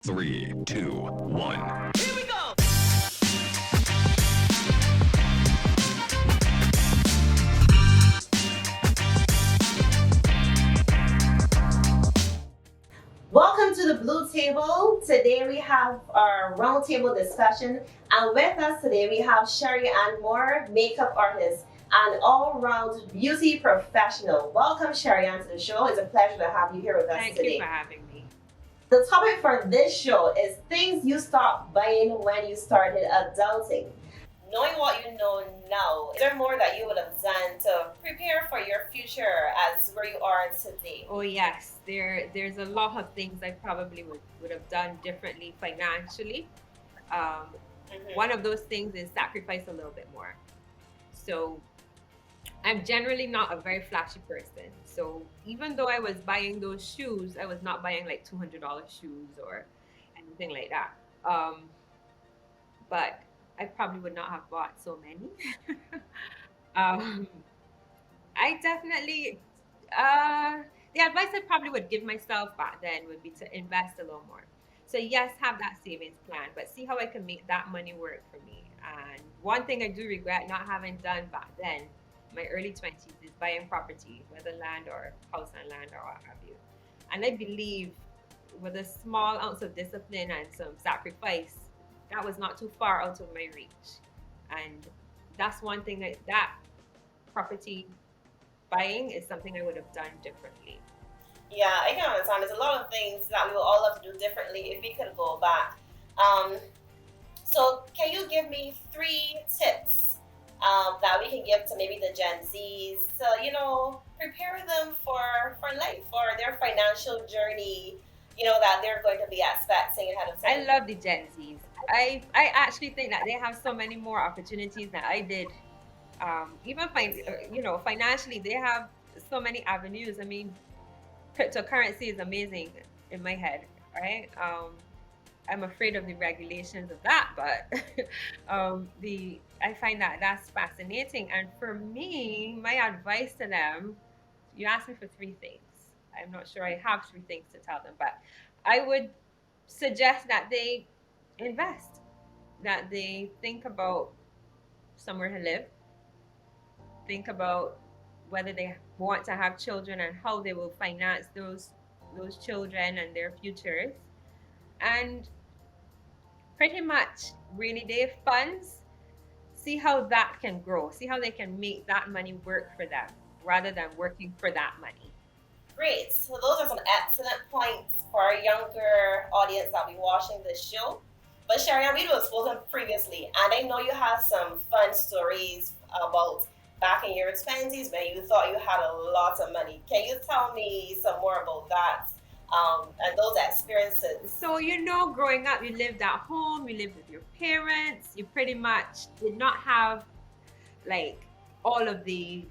Three, two, one. Here we go! Welcome to the Blue Table. Today we have our roundtable discussion, and with us today we have Sherryanne Moore, makeup artist and all-round beauty professional. Welcome, Sherryanne, to the show. It's a pleasure to have you here with us Thank today. you for having me. The topic for this show is things you stopped buying when you started adulting. Knowing what you know now, is there more that you would have done to prepare for your future as where you are today? Oh yes, there's a lot of things I probably would have done differently financially. Um, One of those things is sacrifice a little bit more. So I'm generally not a very flashy person. So even though I was buying those shoes, I was not buying like $200 shoes or anything like that. But I probably would not have bought so many. um, I definitely, the advice I probably would give myself back then would be to invest a little more. So yes, have that savings plan, but see how I can make that money work for me. And one thing I do regret not having done back then, my early 20s, is buying property, whether land or house and land or what have you. And I believe with a small ounce of discipline and some sacrifice, that was not too far out of my reach. And that's one thing that property buying is something I would have done differently. Yeah, I can understand. There's a lot of things that we will all have to do differently if we could go back. Um, so, can you give me 3 tips that we can give to maybe the Gen Zs to, prepare them for life, for their financial journey, that they're going to be expecting ahead of I time? love the Gen Zs. I actually think that they have so many more opportunities than I did. Even financially, they have so many avenues. I mean, cryptocurrency is amazing in my head, right? I'm afraid of the regulations of that, but the I find that that's fascinating. And for me, my advice to them, you asked me for 3 things. I'm not sure I have 3 things to tell them, but I would suggest that they invest, that they think about somewhere to live, think about whether they want to have children and how they will finance those children and their futures, and pretty much rainy day funds, see how that can grow, see how they can make that money work for them rather than working for that money. Great. So those are some excellent points for our younger audience that will be watching this show. But Sherryanne, we have spoken previously, and I know you have some fun stories about back in your 20s when you thought you had a lot of money. Can you tell me some more about that and those experiences? So, growing up, you lived at home, you lived with your parents, you pretty much did not have like all of the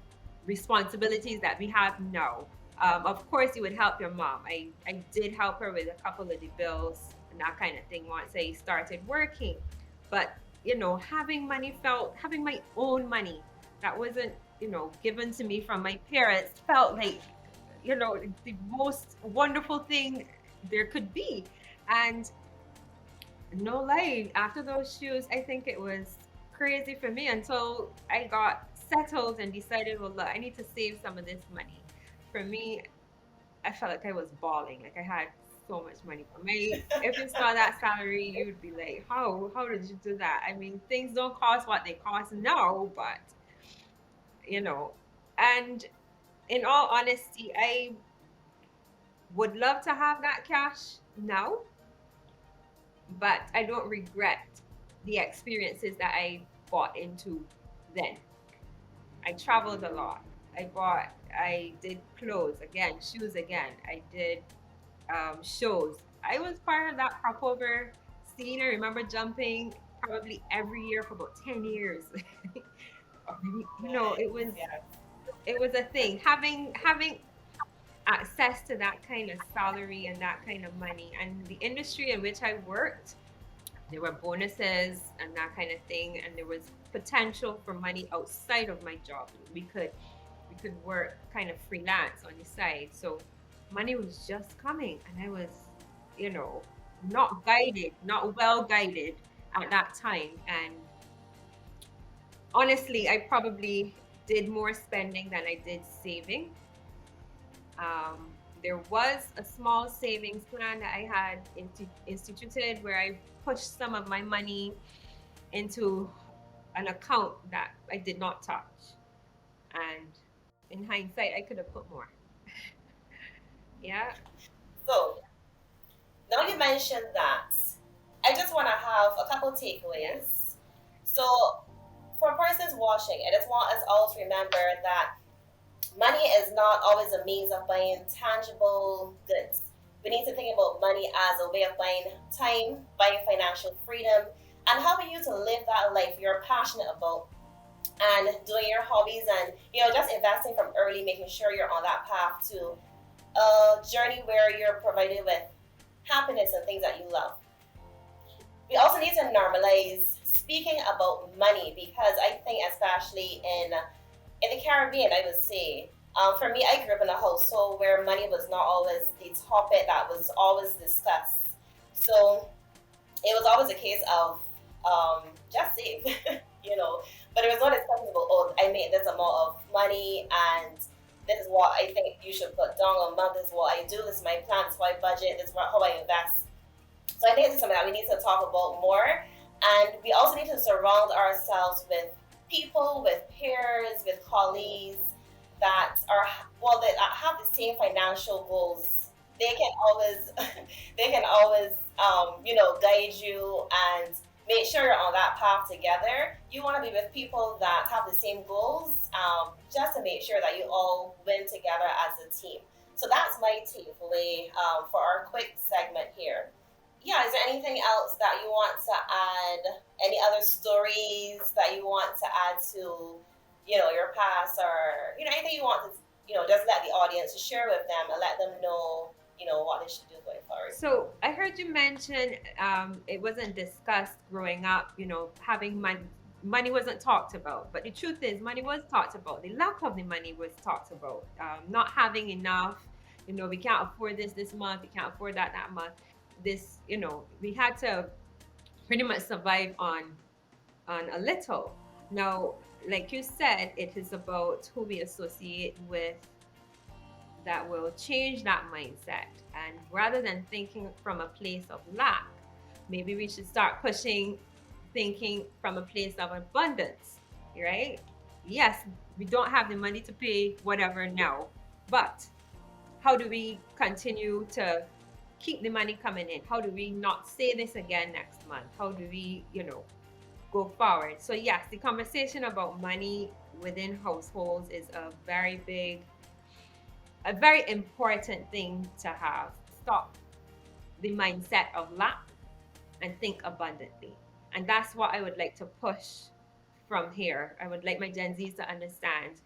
responsibilities that we have now. Of course, you would help your mom. I did help her with a couple of the bills and that kind of thing once I started working. But, having my own money that wasn't, given to me from my parents felt like, the most wonderful thing there could be. And no lie, after those shoes, I think it was crazy for me until I got settled and decided, well, look, I need to save some of this money. For me, I felt like I was balling, like I had so much money. If you saw that salary, you would be like, how did you do that? I mean, things don't cost what they cost now, but you know, and in all honesty, I would love to have that cash now, but I don't regret the experiences that I bought into then. I traveled a lot. I did clothes again, shoes again. I did shows. I was part of that crossover scene. I remember jumping probably every year for about 10 years. It was Yeah. a thing. Having access to that kind of salary and that kind of money, and the industry in which I worked, there were bonuses and that kind of thing, and there was potential for money outside of my job. We could work kind of freelance on the side, so money was just coming, and I was, you know not guided, not well guided at that time. And honestly, I probably did more spending than I did saving. There was a small savings plan that I had instituted where I pushed some of my money into an account that I did not touch. And in hindsight, I could have put more. Yeah. So now you mentioned that, I just want to have a couple Yes. takeaways. So for persons watching, I just want us all to remember that money is not always a means of buying tangible goods. We need to think about money as a way of buying time, buying financial freedom, and helping you to live that life you're passionate about, and doing your hobbies, and just investing from early, making sure you're on that path to a journey where you're provided with happiness and things that you love. We also need to normalize speaking about money, because I think especially in the Caribbean, I would say, for me, I grew up in a household where money was not always the topic that was always discussed. So it was always a case of just save, you know. But it was not discussing about, oh, I made this amount of money and this is what I think you should put down a month. This is what I do. This is my plan. This is what I budget. This is how I invest. So I think this is something that we need to talk about more. And we also need to surround ourselves with people, with peers, with colleagues that are, well, that have the same financial goals. They can always they can always guide you and make sure you're on that path together. You want to be with people that have the same goals, just to make sure that you all win together as a team. So that's my takeaway for our quick segment here. Yeah, is there anything else that you want to add? Any other stories that you want to add to, your past, or anything you want to, just let the audience share with them and let them know, what they should do going forward. So I heard you mention it wasn't discussed growing up, having money. Money wasn't talked about, but the truth is, money was talked about. The lack of the money was talked about. Not having enough, we can't afford this month, we can't afford that month. This, we had to pretty much survive on a little. Now, like you said, it is about who we associate with that will change that mindset. And rather than thinking from a place of lack, maybe we should start pushing thinking from a place of abundance, right? Yes, we don't have the money to pay whatever now, but how do we continue to keep the money coming in? How do we not say this again next month? How do we, go forward? So, yes, the conversation about money within households is a very important thing to have. Stop the mindset of lack and think abundantly. And that's what I would like to push from here. I would like my Gen Zs to understand,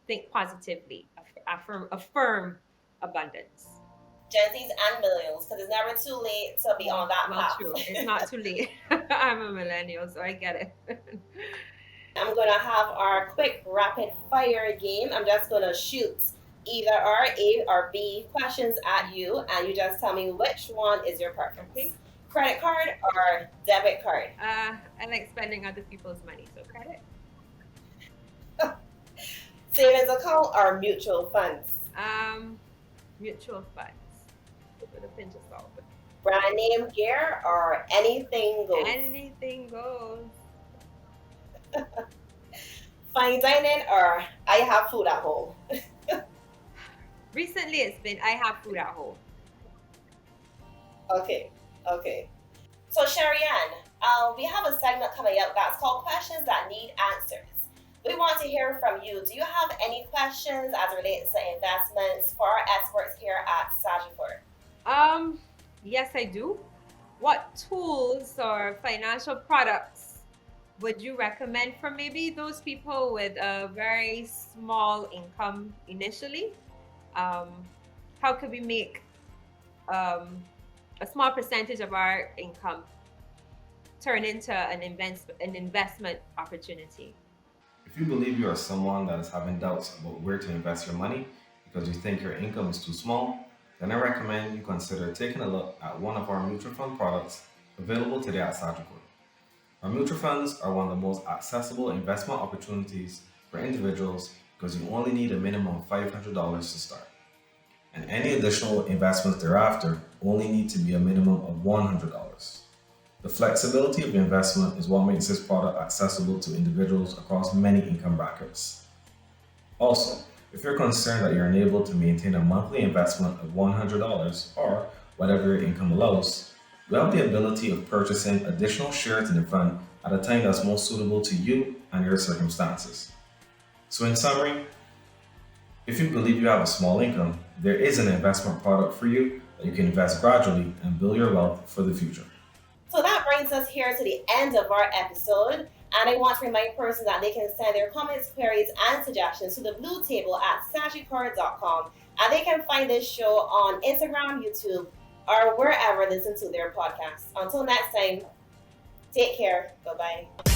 think positively, affirm abundance. Gen Zs and millennials, because it's never too late to be on that Well, path. true. It's not too late. I'm a millennial, so I get it. I'm going to have our quick rapid fire game. I'm just going to shoot either A or B questions at you, and you just tell me which one is your preference. Okay. Credit card or debit card? I like spending other people's money, so credit. Savings account or mutual funds? Mutual funds with a pinch of salt. Brand name gear or anything goes? Anything goes. Fine dining or I have food at home? Recently, it's been I have food at home. Okay. So Sherryanne, we have a segment coming up that's called Questions That Need Answers. We want to hear from you. Do you have any questions as it relates to investments for our experts here at Sagiford? Yes, I do. What tools or financial products would you recommend for maybe those people with a very small income initially? How could we make a small percentage of our income turn into an investment opportunity? If you believe you are someone that is having doubts about where to invest your money because you think your income is too small, then I recommend you consider taking a look at one of our mutual fund products available today at Sagicor. Our mutual funds are one of the most accessible investment opportunities for individuals because you only need a minimum of $500 to start. And any additional investments thereafter only need to be a minimum of $100. The flexibility of investment is what makes this product accessible to individuals across many income brackets. Also, if you're concerned that you're unable to maintain a monthly investment of $100 or whatever your income allows, you have the ability of purchasing additional shares in the fund at a time that's most suitable to you and your circumstances. So, in summary, if you believe you have a small income, there is an investment product for you that you can invest gradually and build your wealth for the future. So that brings us here to the end of our episode. And I want to remind persons that they can send their comments, queries, and suggestions to the blue table at sagicor.com. And they can find this show on Instagram, YouTube, or wherever they listen to their podcasts. Until next time, take care. Bye-bye.